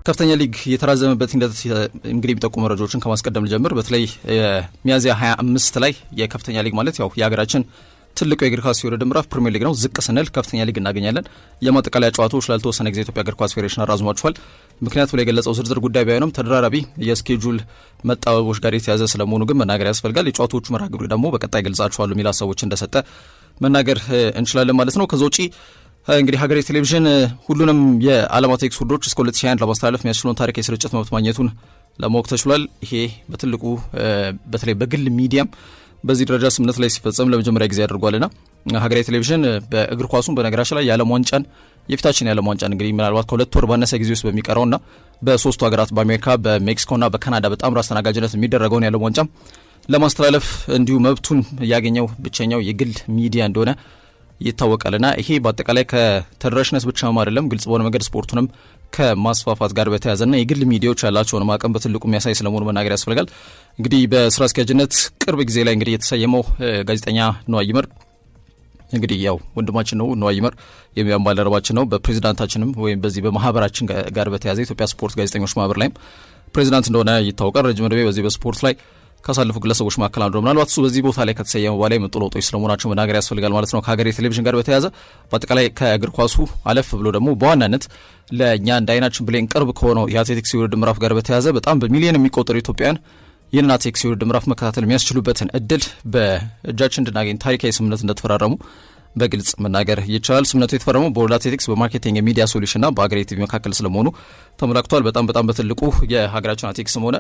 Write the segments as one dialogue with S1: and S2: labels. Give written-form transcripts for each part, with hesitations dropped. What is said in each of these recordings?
S1: ከፍተኛ ሊግ የተራዘመበት ሂደት እንግዲህ የሚጠቁሙ መረጃዎችን ከማስቀደም ልጀምር። በተለይ ሚያዝያ 25 ላይ የከፍተኛ ሊግ ማለት ያው የሀገራችን ትልቁ የእግር ኳስ የውድድር ምዕራፍ ፕሪሚየር ሊግ ነው። ዝቅ ስንል ከፍተኛ ሊግ እናገኛለን። የማጠቃለያ ጨዋታዎች ላልተወሰነ ጊዜ ኢትዮጵያ እግር ኳስ ፌዴሬሽን አራዝሟቸዋል። ምክንያቱ ላይ የገለጸው ዝርዝር ጉዳይ ባይሆንም ተደራራቢ የስኬጁል መጣበቦች ጋር የተያዘ ስለመሆኑ ግን መናገር ያስፈልጋል። የጨዋታዎቹ መርሃ ግብር ደግሞ በቀጣይ ገልጻቸዋለሁ የሚል ሀሳቦች እንደሰጠ መናገር እንችላለን ማለት ነው። ከዛ ውጪ እንግዲህ ሀገሬ ቴሌቪዥን ሁሉንም የዓለም አትሌቲክስ ውድድሮች እስከ 2021 ለማስተላለፍ የሚያስችለውን ታሪክ የስርጭት መብት ማግኘቱን ለማወቅ ተችሏል። ይሄ በትልቁ በተለይ በግል ሚዲያም በዚህ ደረጃ ስምምነት ላይ ሲፈጸም ለመጀመሪያ ጊዜ ያደርጓልና ሀገሬ ቴሌቪዥን በእግር ኳሱም በነገራችን ላይ የዓለም ዋንጫን የፊታችን የዓለም ዋንጫን እንግዲህ ምናልባት ከሁለት ወር ባነሰ ጊዜ ውስጥ በሚቀረውና በሶስቱ ሀገራት በአሜሪካ በሜክሲኮና በካናዳ በጣም አስተናጋጅነት የሚደረገውን የዓለም ዋንጫ ለማስተላለፍ እንዲሁ መብቱን ያገኘው ብቸኛው የግል ሚዲያ እንደሆነ ይታወቃልና ይሄ በአጠቃላይ ከተደራሽነት ብቻም አይደለም፣ ግልጽ በሆነ መንገድ ስፖርቱንም ከማስፋፋት ጋር በተያያዘና የግል ሚዲያዎች ያላቸውን ማቀም በትልቁ የሚያሳይ ስለመሆኑ መናገር ያስፈልጋል። እንግዲህ በስራ አስኪያጅነት ቅርብ ጊዜ ላይ እንግዲህ የተሰየመው ጋዜጠኛ ነዋይ ይመር እንግዲህ ያው ወንድማችን ነው። ነዋይ ይመር የሚያም ባልደረባችን ነው። በፕሬዚዳንታችንም ወይም በዚህ በማህበራችን ጋር በተያያዘ ኢትዮጵያ ስፖርት ጋዜጠኞች ማህበር ላይም ፕሬዚዳንት እንደሆነ ይታወቃል። ረጅም ዕድሜ በዚህ በስፖርት ላይ ካሳለፉ ግለሰቦች መካከል አንዱ ነው። ምናልባት እሱ በዚህ ቦታ ላይ ከተሰየመ በኋላ የመጡ ለውጦች ስለመሆናቸው መናገር ያስፈልጋል ማለት ነው። ከሀገሬ ቴሌቪዥን ጋር በተያያዘ በአጠቃላይ ከእግር ኳሱ አለፍ ብሎ ደግሞ በዋናነት ለእኛ እንደ አይናችን ብሌን ቅርብ ከሆነው የአትሌቲክስ የውድድር ምዕራፍ ጋር በተያያዘ በጣም በሚሊዮን የሚቆጠሩ ኢትዮጵያውያን ይህንን አትሌቲክስ የውድድር ምዕራፍ መከታተል የሚያስችሉበትን እድል በእጃችን እንድናገኝ ታሪካዊ ስምምነት እንደተፈራረሙ በግልጽ መናገር ይቻላል። ስምምነቱ የተፈረመው በወርልድ አትሌቲክስ በማርኬቲንግ የሚዲያ ሶሉሽንና በሀገሬ ቲቪ መካከል ስለመሆኑ ተመላክቷል። በጣም በትልቁ የሀገራችን አትሌቲክስም ሆነ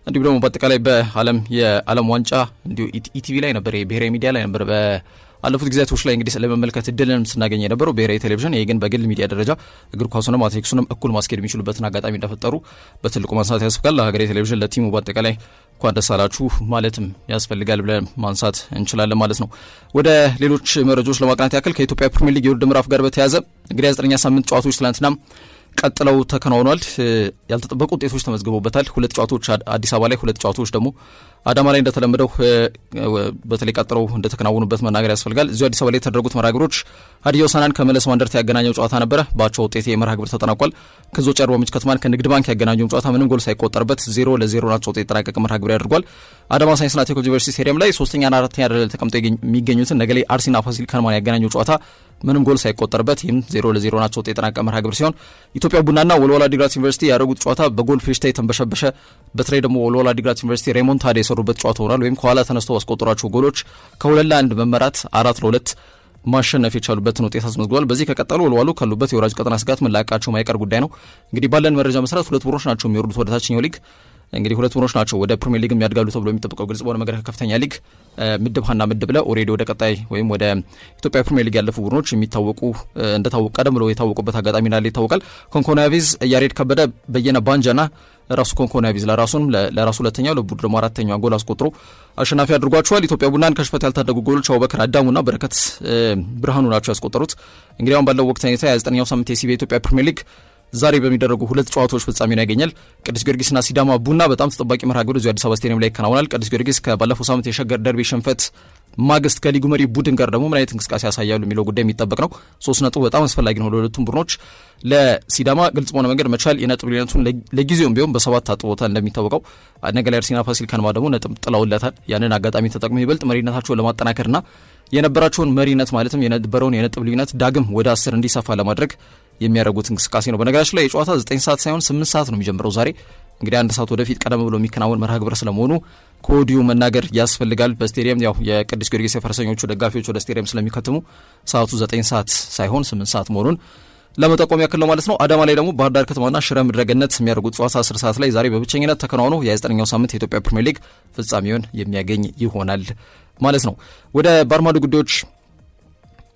S1: እንዲሁም ደግሞ በአጠቃላይ በዓለም የዓለም ዋንጫ እንዲሁ ኢቲቪ ላይ ነበር፣ ብሔራዊ ሚዲያ ላይ ነበር በአለፉት ጊዜያቶች ላይ እንግዲህ ስለመመልከት እድልን ስናገኝ የነበረው ብሔራዊ ቴሌቪዥን። ይሄ ግን በግል ሚዲያ ደረጃ እግር ኳሱንም አትሌቲክሱንም እኩል ማስኬድ የሚችሉበትን አጋጣሚ እንደፈጠሩ በትልቁ ማንሳት ያስፈልጋል። ለሀገሬ ቴሌቪዥን ለቲሙ በአጠቃላይ እንኳን ደስ አላችሁ ማለትም ያስፈልጋል ብለን ማንሳት እንችላለን ማለት ነው። ወደ ሌሎች መረጃዎች ለማቅናት ያክል ከኢትዮጵያ ፕሪሚየር ሊግ የውድድር ምዕራፍ ጋር በተያያዘ እንግዲህ 9ኛ ሳምንት ጨዋታዎች ትላንትናም ቀጥለው ተከናውኗል። ያልተጠበቁ ውጤቶች ተመዝግበውበታል። 2 ጨዋታዎች አዲስ አበባ ላይ፣ 2 ጨዋታዎች ደግሞ አዳማ ላይ እንደተለመደው በተለይ ቀጥለው እንደተከናወኑበት መናገር ያስፈልጋል። እዚሁ አዲስ አበባ ላይ የተደረጉት መርሃ ግብሮች ሀዲያ ሆሳዕናን ከመለስ ዋንደርታ ያገናኘው ጨዋታ ነበረ። በአቻ ውጤት የመርሃ ግብር ተጠናቋል። ከዞ ጨርባ ምንጭ ከተማን ከንግድ ባንክ ያገናኘው ጨዋታ ምንም ጎል ሳይቆጠርበት 0-0 ናቸው ውጤት የተጠናቀቀ መርሃ ግብር ያደርጓል። አዳማ ሳይንስና ቴክኖሎጂ ዩኒቨርሲቲ ስቴዲየም ላይ 3ኛና 4ኛ ደረጃ ላይ ተቀምጠው የሚገኙትን ነገሌ አርሲና ፋሲል ከነማን ያገናኘው ጨዋታ ምንም ጎል ሳይቆጠርበት ይህም 0-0 ናቸው ውጤት የተጠናቀቀ መርሃ ግብር ሲሆን ኢትዮጵያ ቡናና ወልዋሎ ዓዲግራት ዩኒቨርሲቲ ያደረጉት ጨዋታ በጎል ፌሽታ የተንበሸበሸ በተለይ ደግሞ ወልዋሎ ዓዲግራት ዩኒቨርሲቲ ሬሞንታዳ የሰሩበት ጨዋታ ሆኗል። ወይም ከኋላ ተነስተው ባስቆጠሯቸው ጎሎች ከ2-1 መመራት 4-2 ማሸነፍ የቻሉበትን ውጤት አስመዝግቧል። በዚህ ከቀጠሉ ወልዋሎ ካሉበት የወራጅ ቀጠና ስጋት መላቃቸው ማይቀር ጉዳይ ነው። እንግዲህ ባለን መረጃ መሰረት 2 ቡድኖች ናቸው የሚወርዱት ወደ ታችኛው ሊግ። እንግዲህ 2 ቡድኖች ናቸው ወደ ፕሪሚየር ሊግ የሚያድጋሉ ተብሎ የሚጠበቀው። ግልጽ በሆነ መንገድ ከከፍተኛ ሊግ ምድብ ሀና ምድብ ለ ኦሬዲ ወደ ቀጣይ ወይም ወደ ኢትዮጵያ ፕሪሚየር ሊግ ያለፉ ቡድኖች የሚታወቁ እንደታወቁ ቀደም ብለው የታወቁበት አጋጣሚ እንዳለ ይታወቃል። ኮንኮናቪዝ፣ ያሬድ ከበደ፣ በየነ ባንጃና ራሱ ኮንኮናቪዝ ለራሱ ሁለተኛው ለቡድኑ ደግሞ 4ኛው ጎል አስቆጥሮ አሸናፊ አድርጓቸዋል። ኢትዮጵያ ቡናን ከሽፈት ያልታደጉ ጎሎች አቡበከር አዳሙና በረከት ብርሃኑ ናቸው ያስቆጠሩት። እንግዲህ አሁን ባለው ወቅት ሁኔታ የ9ኛው ሳምንት የሲቢ ኢትዮጵያ ፕሪሚየር ሊግ ዛሬ በሚደረጉ 2 ጨዋታዎች ፍጻሜውን ያገኛል። ቅዱስ ጊዮርጊስና ሲዳማ ቡና በጣም ተጠባቂ መርሃ ግብር እዚሁ አዲስ አበባ ስቴዲየም ላይ ይከናወናል። ቅዱስ ጊዮርጊስ ከባለፈው ሳምንት የሸገር ደርቢ ሽንፈት ማግስት ከሊጉ መሪ ቡድን ጋር ደግሞ ምን አይነት እንቅስቃሴ ያሳያሉ የሚለው ጉዳይ የሚጠበቅ ነው። 3 ነጥብ በጣም አስፈላጊ ነው ለሁለቱም ቡድኖች። ለሲዳማ ግልጽ በሆነ መንገድ መቻል የነጥብ ልዩነቱን ለጊዜውም ቢሆን በ7 አጥቦታል። እንደሚታወቀው ነገሌ አርሲና ፋሲል ከነማ ደግሞ ነጥብ ጥለውለታል። ያንን አጋጣሚ ተጠቅመው ይበልጥ መሪነታቸውን ለማጠናከርና የነበራቸውን መሪነት ማለትም የነበረውን የነጥብ ልዩነት ዳግም ወደ 10 እንዲሰፋ ለማድረግ የሚያደርጉት እንቅስቃሴ ነው። በነገራችን ላይ የጨዋታ 9 ሰዓት ሳይሆን 8 ሰዓት ነው የሚጀምረው ዛሬ። እንግዲህ 1 ሰዓት ወደፊት ቀደም ብሎ የሚከናወን መርሃ ግብር ስለመሆኑ ከወዲሁ መናገር ያስፈልጋል። በስቴዲየም ያው የቅዱስ ጊዮርጊስ የፈረሰኞቹ ደጋፊዎች ወደ ስቴዲየም ስለሚከትሙ ሰዓቱ 9 ሰዓት ሳይሆን 8 ሰዓት መሆኑን ለመጠቆም ያክል ነው ማለት ነው። አዳማ ላይ ደግሞ ባህር ዳር ከተማና ሽረ ምድረገነት የሚያደርጉት ጨዋታ 10 ሰዓት ላይ ዛሬ በብቸኝነት ተከናውኖ የ9ኛው ሳምንት የኢትዮጵያ ፕሪሚየር ሊግ ፍጻሜውን የሚያገኝ ይሆናል ማለት ነው። ወደ ባርማዶ ጉዳዮች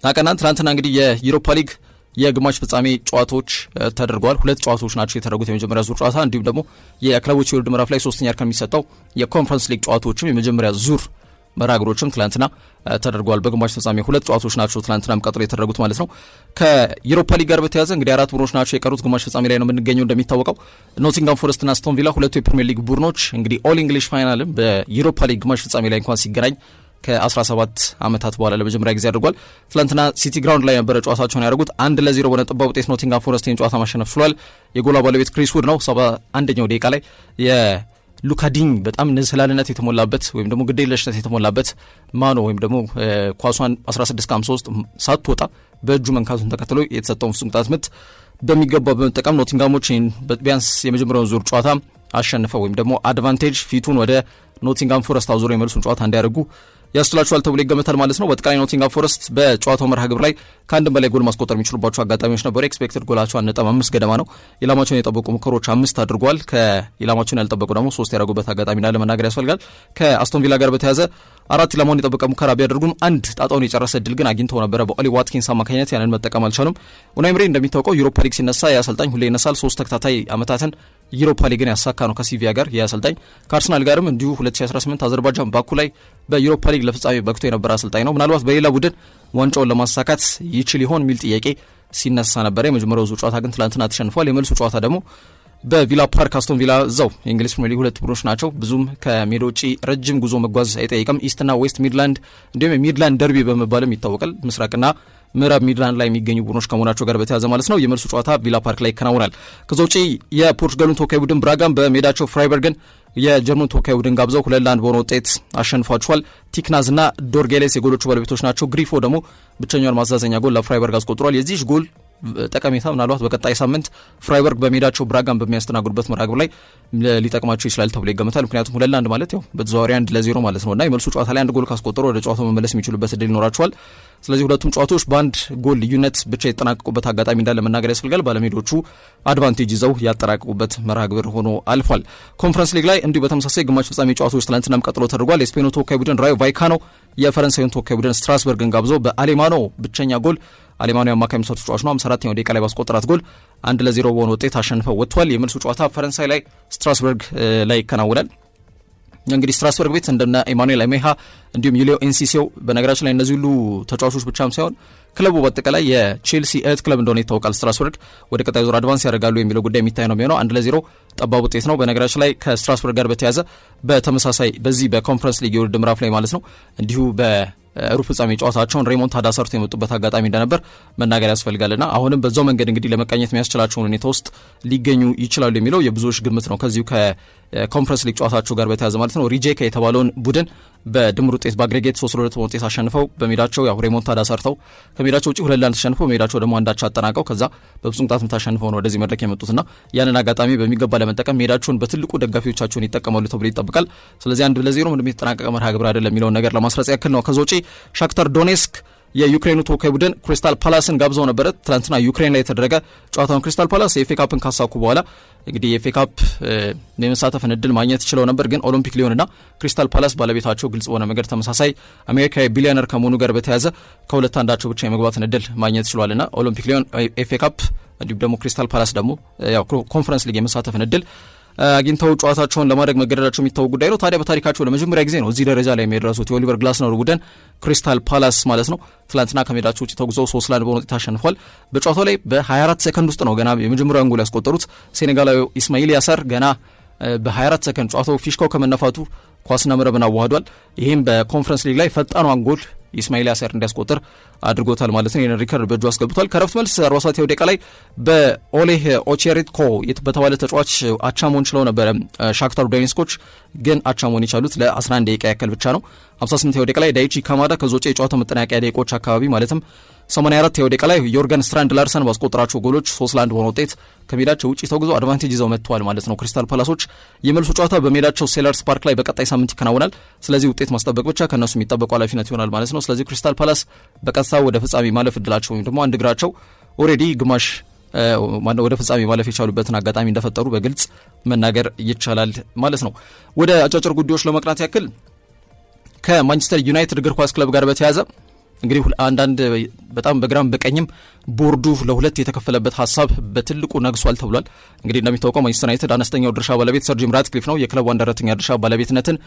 S1: አቀናን። ትናንትና እንግዲህ የዩሮፓ ሊግ የግማሽ ፍጻሜ ጨዋታዎች ተደርገዋል። 2 ጨዋታዎች ናቸው የተደረጉት። የመጀመሪያ ዙር ጨዋታ እንዲሁም ደግሞ የክለቦች የውድድር ምዕራፍ ላይ 3ኛ እርከን የሚሰጠው የኮንፈረንስ ሊግ ጨዋታዎችም የመጀመሪያ ዙር መርሃ ግብሮችም ትላንትና ተደርገዋል። በግማሽ ፍጻሜ 2 ጨዋታዎች ናቸው ትላንትናም ቀጥሎ የተደረጉት ማለት ነው። ከዩሮፓ ሊግ ጋር በተያያዘ እንግዲህ 4 ቡድኖች ናቸው የቀሩት። ግማሽ ፍጻሜ ላይ ነው የምንገኘው። እንደሚታወቀው ኖቲንጋም ፎረስትና አስቶን ቪላ 2 የፕሪሚየር ሊግ ቡድኖች እንግዲህ ኦል እንግሊሽ ፋይናልም በዩሮፓ ሊግ ግማሽ ፍጻሜ ላይ እንኳን ሲገናኝ ከ17 ዓመታት በኋላ ለመጀመሪያ ጊዜ አድርጓል። ትላንትና ሲቲ ግራውንድ ላይ ነበረ ጨዋታቸውን ያደረጉት። 1-0 በሆነ ጠባብ ውጤት ኖቲንግሃም ፎረስትን ጨዋታ ማሸነፍ ችሏል። የጎላ ባለቤት ክሪስ ውድ ነው። 71ኛው ደቂቃ ላይ የሉካዲኝ በጣም ንዝህላልነት የተሞላበት ወይም ደግሞ ግዴለሽነት የተሞላበት ማኖ ወይም ደግሞ ኳሷን 16-53 ሳትወጣ በእጁ መንካቱን ተከትሎ የተሰጠውን ፍጹም ቅጣት ምት በሚገባ በመጠቀም ኖቲንግሃሞች ቢያንስ የመጀመሪያውን ዙር ጨዋታ አሸንፈው ወይም ደግሞ አድቫንቴጅ ፊቱን ወደ ኖቲንግሃም ፎረስት አዙሮ የመልሱን ጨዋታ እንዲያደርጉ ያስችላቸዋል ተብሎ ይገመታል ማለት ነው። በአጠቃላይ ኖቲንግሃም ፎረስት በጨዋታው መርሃ ግብር ላይ ከአንድም በላይ ጎል ማስቆጠር የሚችሉባቸው አጋጣሚዎች ነበሩ። ኤክስፔክትድ ጎላቸው 1.5 ገደማ ነው። ኢላማቸውን የጠበቁ ሙከሮች 5 አድርጓል። ከኢላማቸውን ያልጠበቁ ደግሞ 3 ያደረጉበት አጋጣሚ እንዳለ መናገር ያስፈልጋል። ከአስቶን ቪላ ጋር በተያያዘ 4 ኢላማውን የጠበቀ ሙከራ ቢያደርጉም አንድ ጣጣውን የጨረሰ እድል ግን አግኝተው ነበረ። በኦሊ ዋትኪንስ አማካኝነት ያንን መጠቀም አልቻሉም። ኡናይ ኤምሪ እንደሚታወቀው ዩሮፓ ሊግ ሲነሳ የአሰልጣኝ ሁሌ ይነሳል። 3 ተከታታይ ዓመታትን ዩሮፓ ሊግን ያሳካ ነው ከሲቪያ ጋር የአሰልጣኝ ከአርሰናል ጋርም እንዲሁ 2018 አዘርባይጃን ባኩ ላይ በዩሮፓ ሊግ ለፍጻሜ በቅቶ የነበረ አሰልጣኝ ነው። ምናልባት በሌላ ቡድን ዋንጫውን ለማሳካት ይችል ይሆን የሚል ጥያቄ ሲነሳ ነበረ። የመጀመሪያው ዙር ጨዋታ ግን ትላንትና ተሸንፏል። የመልሱ ጨዋታ ደግሞ በቪላ ፓርክ አስቶን ቪላ እዛው የእንግሊዝ ፕሪሚየር ሊግ ሁለት ቡድኖች ናቸው። ብዙም ከሜዳ ውጪ ረጅም ጉዞ መጓዝ አይጠይቅም። ኢስትና ዌስት ሚድላንድ እንዲሁም የሚድላንድ ደርቢ በመባልም ይታወቃል። ምስራቅና ምዕራብ ሚድላንድ ላይ የሚገኙ ቡድኖች ከመሆናቸው ጋር በተያያዘ ማለት ነው። የመልሱ ጨዋታ ቪላ ፓርክ ላይ ይከናወናል። ከዛ ውጪ የፖርቹጋሉን ተወካይ ቡድን ብራጋም በሜዳቸው ፍራይበርግን የጀርመን ተወካይ ቡድን ጋብዘው 2-1 በሆነ ውጤት አሸንፏቸዋል። ቲክናዝና ዶርጌሌስ የጎሎቹ ባለቤቶች ናቸው። ግሪፎ ደግሞ ብቸኛውን ማዛዘኛ ጎል ለፍራይበርግ አስቆጥሯል። የዚህ ጎል ጠቀሜታ ምናልባት በቀጣይ ሳምንት ፍራይበርግ በሜዳቸው ብራጋን በሚያስተናግዱበት መርሃ ግብር ላይ ሊጠቅማቸው ይችላል ተብሎ ይገመታል። ምክንያቱም 2-1 ማለት ያው በተዘዋዋሪ 1-0 ማለት ነውና የመልሱ ጨዋታ ላይ አንድ ጎል ካስቆጠሩ ወደ ጨዋታው መመለስ የሚችሉበት እድል ይኖራቸዋል። ስለዚህ ሁለቱም ጨዋታዎች በአንድ ጎል ልዩነት ብቻ የተጠናቀቁበት አጋጣሚ እንዳለ መናገር ያስፈልጋል። ባለሜዶቹ አድቫንቴጅ ይዘው ያጠራቀቁበት መርሃ ግብር ሆኖ አልፏል። ኮንፈረንስ ሊግ ላይ እንዲሁ በተመሳሳይ ግማሽ ፍጻሜ ጨዋታዎች ትናንትናም ቀጥሎ ተደርጓል። የስፔኑ ተወካይ ቡድን ራዮ ቫይካኖ የፈረንሳዩን ተወካይ ቡድን ስትራስበርግን ጋብዞ በአሌማኖ ብቸኛ ጎል አሌማኖ የአማካይ መስመር ተጫዋች ነው 54ኛው ደቂቃ ላይ ባስቆጠራት ጎል 1-0 በሆነ ውጤት አሸንፈው ወጥቷል። የመልሱ ጨዋታ ፈረንሳይ ላይ ስትራስበርግ ላይ ይከናወናል። እንግዲህ ስትራስበርግ ቤት እንደና ኢማኑኤል አሜሃ እንዲሁም ዩሊዮ ኤንሲሲዮ በነገራችን ላይ እነዚህ ሁሉ ተጫዋቾች ብቻም ሳይሆን ክለቡ በአጠቃላይ የቼልሲ እህት ክለብ እንደሆነ ይታወቃል። ስትራስበርግ ወደ ቀጣይ ዙር አድቫንስ ያደርጋሉ የሚለው ጉዳይ የሚታይ ነው የሚሆነው። 1-0 ጠባብ ውጤት ነው። በነገራችን ላይ ከስትራስበርግ ጋር በተያያዘ በተመሳሳይ በዚህ በኮንፈረንስ ሊግ የውድድር ምዕራፍ ላይ ማለት ነው እንዲሁ ሩብ ፍጻሜ ጨዋታቸውን ሬሞንታዳ ሰርቶ የመጡበት አጋጣሚ እንደነበር መናገር ያስፈልጋልና አሁንም በዛው መንገድ እንግዲህ ለመቃኘት የሚያስችላቸውን ሁኔታ ውስጥ ሊገኙ ይችላሉ የሚለው የብዙዎች ግምት ነው። ከዚሁ ከኮንፈረንስ ሊግ ጨዋታቸው ጋር በተያያዘ ማለት ነው ሪጄካ የተባለውን ቡድን በድምር ውጤት በአግሬጌት 3-2 ውጤት አሸንፈው በሜዳቸው ያው ሬሞንታዳ ሰርተው ከሜዳቸው ውጪ 2-1 ተሸንፈው ሜዳቸው ደግሞ አንዳቻ አጠናቀው ከዛ በፍጹም ቅጣት ምት አሸንፈው ነው ወደዚህ መድረክ የመጡትና ያንን አጋጣሚ በሚገባ ለመጠቀም ሜዳቸውን በትልቁ ደጋፊዎቻቸውን ይጠቀማሉ ተብሎ ይጠብቃል። ስለዚህ 1-0 ምንም የተጠናቀቀ መርሃ ግብር አይደለም የሚለውን ነገር ለማስረጽ ያክል ነው። ከዛ ውጪ ሻክታር ዶኔስክ የዩክሬኑ ተወካይ ቡድን ክሪስታል ፓላስን ጋብዘው ነበረ። ትናንትና ዩክሬን ላይ የተደረገ ጨዋታውን ክሪስታል ፓላስ የኤፍኤ ካፕን ካሳኩ በኋላ እንግዲህ የኤፍኤ ካፕ የመሳተፍን እድል ማግኘት ይችለው ነበር። ግን ኦሎምፒክ ሊዮንና ክሪስታል ፓላስ ባለቤታቸው ግልጽ በሆነ መንገድ ተመሳሳይ አሜሪካዊ ቢሊዮነር ከመሆኑ ጋር በተያያዘ ከሁለት አንዳቸው ብቻ የመግባትን እድል ማግኘት ይችሏልና ኦሎምፒክ ሊዮን ኤፍኤ ካፕ እንዲሁም ደግሞ ክሪስታል ፓላስ ደግሞ ያው ኮንፈረንስ ሊግ የመሳተፍን እድል አግኝተው ጨዋታቸውን ለማድረግ መገደዳቸው የሚታወቅ ጉዳይ ነው። ታዲያ በታሪካቸው ለመጀመሪያ ጊዜ ነው እዚህ ደረጃ ላይ የሚደርሱት የኦሊቨር ግላስነር ቡድን ክሪስታል ፓላስ ማለት ነው። ትላንትና ከሜዳቸው ውጭ ተጉዘው 3-1 በሆነ ውጤት አሸንፏል። በጨዋታው ላይ በ24 ሰከንድ ውስጥ ነው ገና የመጀመሪያውን ጎል ያስቆጠሩት። ሴኔጋላዊ ኢስማኤል ያሳር ገና በ24 ሰከንድ ጨዋታው ፊሽካው ከመነፋቱ ኳስና መረብን አዋህዷል። ይህም በኮንፈረንስ ሊግ ላይ ፈጣኗን ጎል ኢስማኤል ያሳር እንዲያስቆጥር አድርጎታል ማለት ነው። ይህን ሪከርድ በእጁ አስገብቷል። ከረፍት መልስ 47 ደቂቃ ላይ በኦሌህ ኦቼሪትኮ በተባለ ተጫዋች አቻሞን ችለው ነበረ ሻክታር ዶኔስኮች ግን አቻሞን የቻሉት ለ11 ደቂቃ ያክል ብቻ ነው። 58 ደቂቃ ላይ ዳይቺ ካማዳ ከዞጪ የጨዋታው መጠናቀቂያ ደቂቆች አካባቢ ማለትም 84 ደቂቃ ላይ ዮርገን ስትራንድ ላርሰን ባስቆጠራቸው ጎሎች 3-1 በሆነ ውጤት ከሜዳቸው ውጪ ተጉዞ አድቫንቴጅ ይዘው መጥተዋል ማለት ነው። ክሪስታል ፓላሶች የመልሱ ጨዋታ በሜዳቸው ሴለርስ ፓርክ ላይ በቀጣይ ሳምንት ይከናወናል። ስለዚህ ውጤት ማስጠበቅ ብቻ ከነሱ የሚጠበቀው ኃላፊነት ይሆናል ማለት ነው። ስለዚህ ክሪስታል ፓላስ በቀጥታ ወደ ፍጻሜ ማለፍ እድላቸው ወይም ደግሞ አንድ እግራቸው ኦሬዲ ግማሽ ወደ ፍጻሜ ማለፍ የቻሉበትን አጋጣሚ እንደፈጠሩ በግልጽ መናገር ይቻላል ማለት ነው። ወደ አጫጭር ጉዳዮች ለመቅናት ያክል ከማንቸስተር ዩናይትድ እግር ኳስ ክለብ ጋር በተያያዘ እንግዲህ አንዳንድ በጣም በግራም በቀኝም ቦርዱ ለሁለት የተከፈለበት ሀሳብ በትልቁ ነግሷል ተብሏል። እንግዲህ እንደሚታወቀው ማንቸስተር ዩናይትድ አነስተኛው ድርሻ ባለቤት ሰር ጂም ራትክሊፍ ነው። የክለቡ አንድ አራተኛ ድርሻ ባለቤትነትን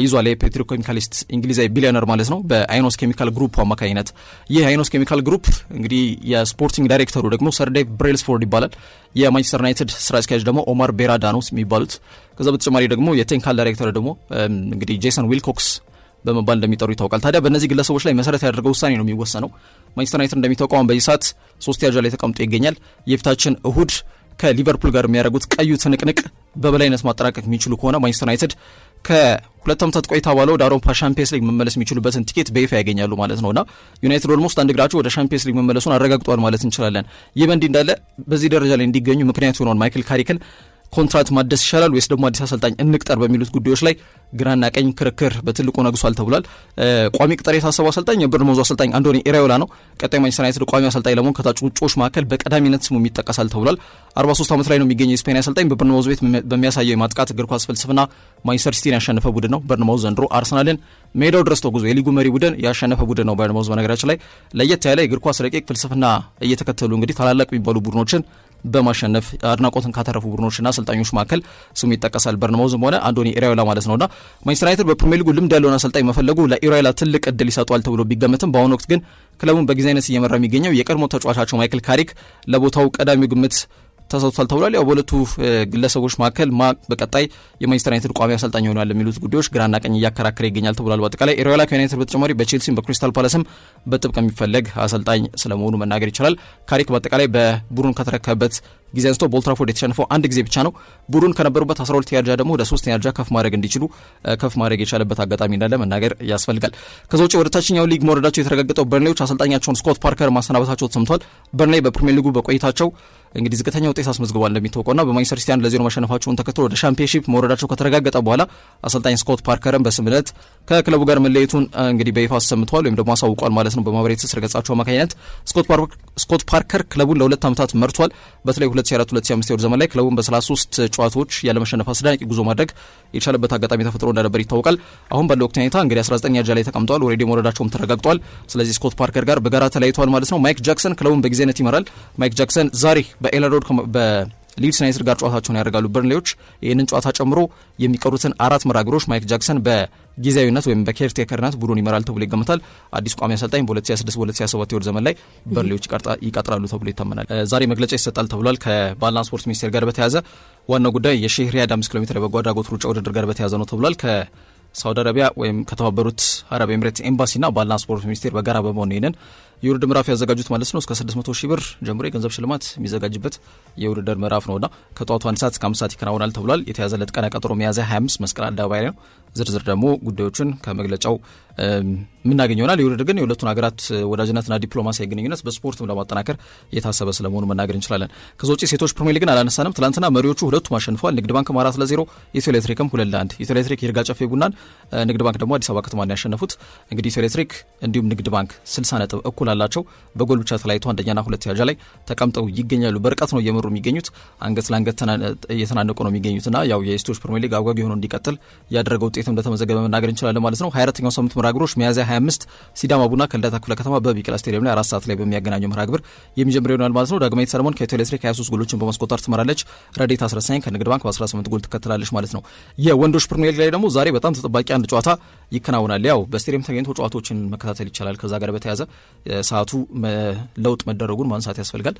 S1: ይዟል። የፔትሮኬሚካሊስት እንግሊዛዊ ቢሊዮነር ማለት ነው በአይኖስ ኬሚካል ግሩፕ አማካኝነት። ይህ አይኖስ ኬሚካል ግሩፕ እንግዲህ የስፖርቲንግ ዳይሬክተሩ ደግሞ ሰር ዴቭ ብሬልስፎርድ ይባላል። የማንቸስተር ዩናይትድ ስራ አስኪያጅ ደግሞ ኦማር ቤራዳ ነው የሚባሉት። ከዛ በተጨማሪ ደግሞ የቴክኒካል ዳይሬክተር ደግሞ እንግዲህ ጄሰን ዊልኮክስ በመባል እንደሚጠሩ ይታወቃል። ታዲያ በእነዚህ ግለሰቦች ላይ መሰረት ያደረገው ውሳኔ ነው የሚወሰነው። ማንቸስተር ዩናይትድ እንደሚታወቀው በዚህ ሰዓት 3 ያጃ ላይ ተቀምጦ ይገኛል። የፊታችን እሁድ ከሊቨርፑል ጋር የሚያደርጉት ቀዩ ትንቅንቅ በበላይነት ማጠናቀቅ የሚችሉ ከሆነ ማንቸስተር ዩናይትድ ከ2 ዓመታት ቆይታ በኋላ ወደ አውሮፓ ሻምፒየንስ ሊግ መመለስ የሚችሉበትን ቲኬት በይፋ ያገኛሉ ማለት ነውና ዩናይትድ ኦልሞስት አንድ እግራቸው ወደ ሻምፒየንስ ሊግ መመለሱን አረጋግጧል ማለት እንችላለን። ይህ በእንዲህ እንዳለ በዚህ ደረጃ ላይ እንዲገኙ ምክንያት የሆነውን ማይክል ካሪክን ኮንትራት ማደስ ይሻላል ወይስ ደግሞ አዲስ አሰልጣኝ እንቅጠር በሚሉት ጉዳዮች ላይ ግራና ቀኝ ክርክር በትልቁ ነግሷል ተብሏል። ቋሚ ቅጠር የታሰበው አሰልጣኝ የበርንማውዝ አሰልጣኝ አንዶኒ ኢራዮላ ነው። ቀጣይ ማንቸስተር ዩናይትድ ቋሚ አሰልጣኝ ለመሆን ከታጩ ውጪዎች መካከል በቀዳሚነት ስሙ ይጠቀሳል ተብሏል። 43 ዓመት ላይ ነው የሚገኘው የስፔን አሰልጣኝ። በበርንማውዝ ቤት በሚያሳየው የማጥቃት እግር ኳስ ፍልስፍና ማንቸስተር ሲቲን ያሸነፈ ቡድን ነው። በርንማውዝ ዘንድሮ አርሰናልን ሜዳው ድረስ ተጉዞ የሊጉ መሪ ቡድን ያሸነፈ ቡድን ነው። በርንማውዝ በነገራችን ላይ ለየት ያለ የእግር ኳስ ረቂቅ ፍልስፍና እየተከተሉ እንግዲህ ታላላቅ የሚባሉ ቡድኖችን በማሸነፍ አድናቆትን ካተረፉ ቡድኖችና አሰልጣኞች መካከል ስሙ ይጠቀሳል። በርንማውዝም ሆነ አንዶኒ ኢራዮላ ማለት ነውና ማንቸስተር ዩናይትድ በፕሪሚየር ሊጉ ልምድ ያለውን አሰልጣኝ መፈለጉ ለኢራዮላ ትልቅ እድል ይሰጧል ተብሎ ቢገመትም በአሁኑ ወቅት ግን ክለቡን በጊዜያዊነት እየመራ የሚገኘው የቀድሞ ተጫዋቻቸው ማይክል ካሪክ ለቦታው ቀዳሚው ግምት ተሰጥቷል ተብሏል። ያው በሁለቱ ግለሰቦች መካከል በቀጣይ የማንቸስተር ዩናይትድ ቋሚ አሰልጣኝ ይሆናል የሚሉት ጉዳዮች ግራና ቀኝ እያከራከረ ይገኛል ተብሏል። በአጠቃላይ ኢራዮላ ከዩናይትድ በተጨማሪ በቼልሲም በክሪስታል ፓላስም በጥብቅ የሚፈለግ አሰልጣኝ ስለመሆኑ መናገር ይቻላል። ካሪክ በአጠቃላይ በቡድን ከተረከበበት ጊዜ አንስቶ በኦልድ ትራፎርድ የተሸነፈው አንድ ጊዜ ብቻ ነው። ቡድን ከነበሩበት 12 ደረጃ ደግሞ ወደ 3 ደረጃ ከፍ ማድረግ እንዲችሉ ከፍ ማድረግ የቻለበት አጋጣሚ እንዳለ መናገር ያስፈልጋል። ከዛ ውጪ ወደ ታችኛው ሊግ መውረዳቸው የተረጋገጠው በርንሌዎች አሰልጣኛቸውን ስኮት ፓርከር ማሰናበታቸው ተሰምቷል። በርንሌ በፕሪሚየር ሊጉ በቆይታቸው እንግዲህ ዝቅተኛ ውጤት አስመዝግቧል እንደሚታወቀውና በማንቸስተር ሲቲ 1-0 ማሸነፋቸውን ተከትሎ ወደ ሻምፒዮንሺፕ መውረዳቸው ከተረጋገጠ በኋላ አሰልጣኝ ስኮት ፓርከርን በስምምነት ከክለቡ ጋር መለየቱን እንግዲህ በይፋ አሰምተዋል ወይም ደግሞ አሳውቋል ማለት ነው። በማህበራዊ ትስስር ገጻቸው አማካኝነት ስኮት ፓርከር ክለቡን ለ2 ዓመታት መርቷል። በተለይ 2004-2005 የውድድር ዘመን ላይ ክለቡን በ33 ጨዋታዎች ያለመሸነፍ አስደናቂ ጉዞ ማድረግ የቻለበት አጋጣሚ ተፈጥሮ እንደነበር ይታወቃል። አሁን ባለው ወቅት ሁኔታ እንግዲህ 19 ደረጃ ላይ ተቀምጠዋል። ኦልሬዲ መውረዳቸውም ተረጋግጧል። ስለዚህ ስኮት ፓርከር ጋር በጋራ ተለያይተዋል ማለት ነው። ማይክ ጃክሰን ክለቡን በጊዜነት ይመራል። ማይክ ጃክሰን ዛሬ በኤለን ሮድ በሊድስ ዩናይትድ ጋር ጨዋታቸውን ያደርጋሉ። በርንሌዎች ይህንን ጨዋታ ጨምሮ የሚቀሩትን 4 መርሃ ግብሮች ማይክ ጃክሰን በጊዜያዊነት ወይም በኬርቴከርነት ቡድን ይመራል ተብሎ ይገመታል። አዲስ ቋሚ አሰልጣኝ በ2026-2027 የውድድር ዘመን ላይ በርንሌዎች ይቀጥራሉ ተብሎ ይታመናል። ዛሬ መግለጫ ይሰጣል ተብሏል። ከባህልና ስፖርት ሚኒስቴር ጋር በተያያዘ ዋናው ጉዳይ የሼህ ሪያድ 5 ኪሎ ሜትር የበጎ አድራጎት ሩጫ ውድድር ጋር በተያያዘ ነው ተብሏል። ከሳውዲ አረቢያ ወይም ከተባበሩት አረብ ኤምሬትስ ኤምባሲና ባህልና ስፖርት ሚኒስቴር በጋራ በመሆን ይህንን የውድድር ምዕራፍ ያዘጋጁት ማለት ነው። እስከ 600 ሺህ ብር ጀምሮ የገንዘብ ሽልማት የሚዘጋጅበት የውድድር ምዕራፍ ነውና ከጠዋቱ 1 ሰዓት እስከ 5 ሰዓት ይከናወናል ተብሏል። የተያዘለት ቀነ ቀጠሮ ሚያዝያ 25 መስቀል አደባባይ ነው። ዝርዝር ደግሞ ጉዳዮችን ከመግለጫው የምናገኝ ይሆናል። የውድድር ግን የሁለቱን ሀገራት ወዳጅነትና ዲፕሎማሲያዊ ግንኙነት በስፖርትም ለማጠናከር የታሰበ ስለመሆኑ መናገር እንችላለን። ከዛ ውጭ ሴቶች ፕሪሚየር ሊግን አላነሳንም። ትላንትና መሪዎቹ ሁለቱም አሸንፈዋል። ንግድ ባንክ 4-0፣ ኢትዮ ኤሌክትሪክም 2-1። ኢትዮ ኤሌክትሪክ ይርጋ ጨፌ ቡናን፣ ንግድ ባንክ ደግሞ አዲስ አበባ ከተማን ያሸነፉት። እንግዲህ ኢትዮ ኤሌክትሪክ እንዲሁም ንግድ ባንክ 60 ነጥብ እኩል አላቸው። በጎል ብቻ ተለያይቶ አንደኛና 2 ደረጃ ላይ ተቀምጠው ይገኛሉ። በርቀት ነው እየመሩ የሚገኙት። አንገት ለአንገት እየተናነቁ ነው የሚገኙትና ያው የሴቶች ፕሪሚየር ሊግ አጓጊ ሆኖ እንዲቀጥል ያደረገው ውጤትም እንደተመዘገበ መናገር እንችላለን ማለት ነው። 24ኛው ሳምንት መርሃ ግብሮች ሚያዝያ 25 ሲዳማ ቡና ከልደታ ክፍለ ከተማ በቢቂላ ስቴዲየም ላይ 4 ሰዓት ላይ በሚያገናኘው መርሃ ግብር የሚጀምር ይሆናል ማለት ነው። ዳግማዊት ሰለሞን ከኢትዮ ኤሌክትሪክ 23 ጎሎችን በማስቆጠር ትመራለች። ረዴት አስረሳኝ ከንግድ ባንክ በ18 ጎል ትከተላለች ማለት ነው። የወንዶች ፕሪሚየር ሊግ ላይ ደግሞ ዛሬ በጣም ተጠባቂ አንድ ጨዋታ ይከናወናል። ያው በስቴዲየም ተገኝቶ ጨዋታዎችን መከታተል ይቻላል። ከዛ ጋር በተያያዘ ሰዓቱ ለውጥ መደረጉን ማንሳት ያስፈልጋል።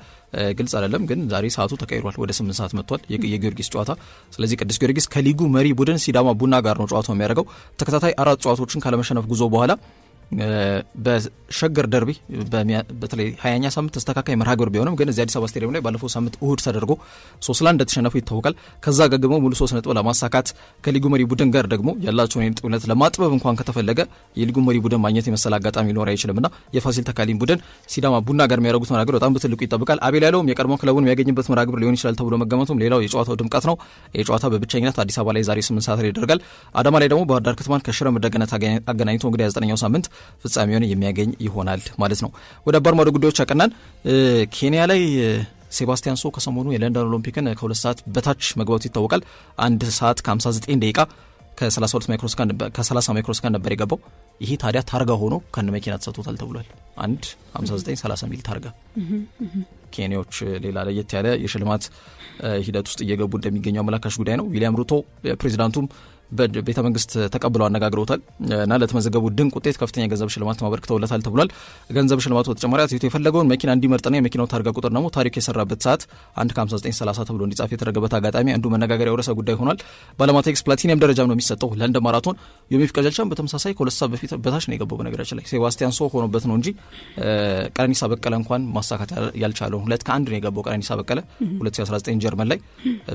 S1: ግልጽ አይደለም ግን ዛሬ ሰዓቱ ተቀይሯል። ወደ 8 ሰዓት መጥቷል የጊዮርጊስ ጨዋታ። ስለዚህ ቅዱስ ጊዮርጊስ ከሊጉ መሪ ቡድን ሲዳማ ቡና ጋር ነው ጨዋታው የሚያደርገው። ተከታታይ 4 ጨዋታዎችን ካለመሸነፍ ጉዞ በኋላ በሸገር ደርቢ በተለይ 20ኛ ሳምንት ተስተካካይ መርሃ ግብር ቢሆንም ግን እዚህ አዲስ አበባ ስቴዲየም ላይ ባለፈው ሳምንት እሁድ ተደርጎ 3-1 እንደተሸነፉ ይታወቃል። ከዛ ገግመው ሙሉ 3 ነጥብ ለማሳካት ከሊጉ መሪ ቡድን ጋር ደግሞ ያላቸውን የነጥብነት ለማጥበብ እንኳን ከተፈለገ የሊጉ መሪ ቡድን ማግኘት የመሰለ አጋጣሚ ሊኖር አይችልምና የፋሲል ተካሊን ቡድን ሲዳማ ቡና ጋር የሚያደርጉት መርሃ ግብር በጣም በትልቁ ይጠብቃል። አቤል ያለውም የቀድሞ ክለቡን የሚያገኝበት መርሃ ግብር ሊሆን ይችላል ተብሎ መገመቱም ሌላው የጨዋታው ድምቀት ነው። የጨዋታ በብቸኝነት አዲስ አበባ ላይ ዛሬ 8 ሰዓት ላይ ይደረጋል። አዳማ ላይ ደግሞ ባህር ዳር ከተማን ከሽረ ምድረገነት አገናኝቶ እንግዲህ 29ኛው ሳምንት ፍጻሜውን የሚያገኝ ይሆናል ማለት ነው። ወደ አባር ማዶ ጉዳዮች አቀናን። ኬንያ ላይ ሴባስቲያን ሶ ከሰሞኑ የለንደን ኦሎምፒክን ከ2 ሰዓት በታች መግባቱ ይታወቃል። 1 ሰዓት ከ59 ደቂቃ ከ30 ማይክሮሰከንድ ነበር የገባው። ይሄ ታዲያ ታርጋ ሆኖ ከነ መኪና ተሰጥቶታል ተብሏል። 1:59:30 ሚል ታርጋ። ኬንያዎች ሌላ ለየት ያለ የሽልማት ሂደት ውስጥ እየገቡ እንደሚገኙ አመላካሽ ጉዳይ ነው። ዊሊያም ሩቶ ፕሬዚዳንቱም በቤተ መንግስት ተቀብለው አነጋግረውታል እና ለተመዘገቡ ድንቅ ውጤት ከፍተኛ ገንዘብ ሽልማት ማበርከተውለታል ተብሏል። ገንዘብ ሽልማቱ በተጨማሪ አትሌቱ የፈለገውን መኪና እንዲመርጥና የመኪናው ታርጋ ቁጥር ደግሞ ታሪክ የሰራበት ሰዓት 1:59:30 ተብሎ እንዲጻፍ የተደረገበት አጋጣሚ አንዱ መነጋገሪያ ርዕሰ ጉዳይ ሆኗል። በዓለም አትሌቲክስ ፕላቲኒየም ደረጃም ነው የሚሰጠው ለንደን ማራቶን። ዮሚፍ ቀጀልቻም በተመሳሳይ ከሁለት ሰዓት በፊት በታች ነው የገባው። በነገራችን ላይ ሴባስቲያን ሶ ሆኖበት ነው እንጂ ቀነኒሳ በቀለ እንኳን ማሳካት ያልቻለው 2:1 ነው የገባው። ቀነኒሳ በቀለ 2019 ጀርመን ላይ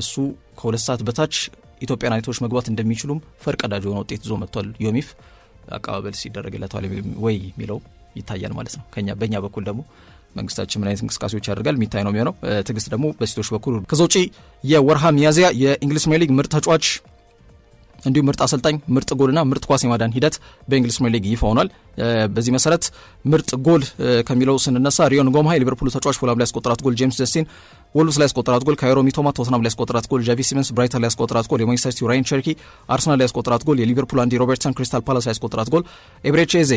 S1: እሱ ከሁለት ሰዓት በታች ኢትዮጵያን አትሌቶች መግባት እንደሚችሉም ፈርቀዳጅ የሆነ ውጤት ይዞ መጥቷል። ዮሚፍ አቀባበል ሲደረግለታል ወይ የሚለው ይታያል ማለት ነው። በእኛ በኩል ደግሞ መንግስታችን ምን አይነት እንቅስቃሴዎች ያደርጋል የሚታይ ነው የሚሆነው። ትግስት ደግሞ በሴቶች በኩል ከዛ ውጪ የወርሃ ሚያዝያ የእንግሊዝ ፕሪሚየር ሊግ ምርጥ ተጫዋች እንዲሁም ምርጥ አሰልጣኝ፣ ምርጥ ጎልና ምርጥ ኳስ የማዳን ሂደት በእንግሊዝ ፕሪሚየር ሊግ ይፋ ሆኗል። በዚህ መሰረት ምርጥ ጎል ከሚለው ስንነሳ ሪዮን ጎምሃ ሊቨርፑል ተጫዋች ፉላም ላይ ያስቆጠራት ጎል፣ ጄምስ ጀስቲን ወልቭስ ላይ ያስቆጠራት ጎል፣ ካይሮ ሚቶማ ቶተንሃም ላይ ያስቆጠራት ጎል፣ ጃቪ ሲመንስ ብራይተን ላይ ያስቆጠራት ጎል፣ የማንቸስተር ሲቲ ራያን ቸርኪ አርሰናል ላይ ያስቆጠራት ጎል፣ የሊቨርፑል አንዲ ሮበርትሰን ክሪስታል ፓላስ ላይ ያስቆጠራት ጎል፣ ኤብሬቼዜ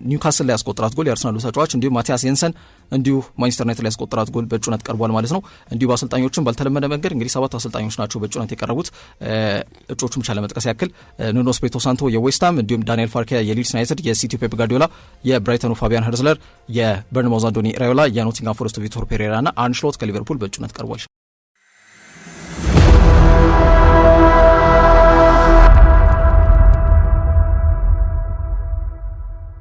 S1: ኒውካስል ላይ ያስቆጠራት ጎል የአርሰናሉ ተጫዋች፣ እንዲሁም ማቲያስ የንሰን እንዲሁ ማንቸስተር ዩናይትድ ላይ ያስቆጠራት ጎል በእጩነት ቀርቧል ማለት ነው። እንዲሁ በአሰልጣኞችም ባልተለመደ መንገድ እንግዲህ 7 አሰልጣኞች ናቸው በእጩነት የቀረቡት። እጩዎቹን ብቻ ለመጥቀስ ያክል ኑኖ ስፒሪቶ ሳንቶ የዌስትሃም፣ እንዲሁም ዳንኤል ፋርኬ የሊድስ ዩናይትድ፣ የሲቲ ፔፕ ጋርዲዮላ፣ የብራይተኑ ፋቢያን ሄርዝለር፣ የበርንማውዝ አንዶኒ ኢራዮላ፣ የኖቲንግሃም ፎረስቱ ቪቶር ፔሬራ እና አርነ ስሎት ከሊቨርፑል በእጩነት ቀርቧል።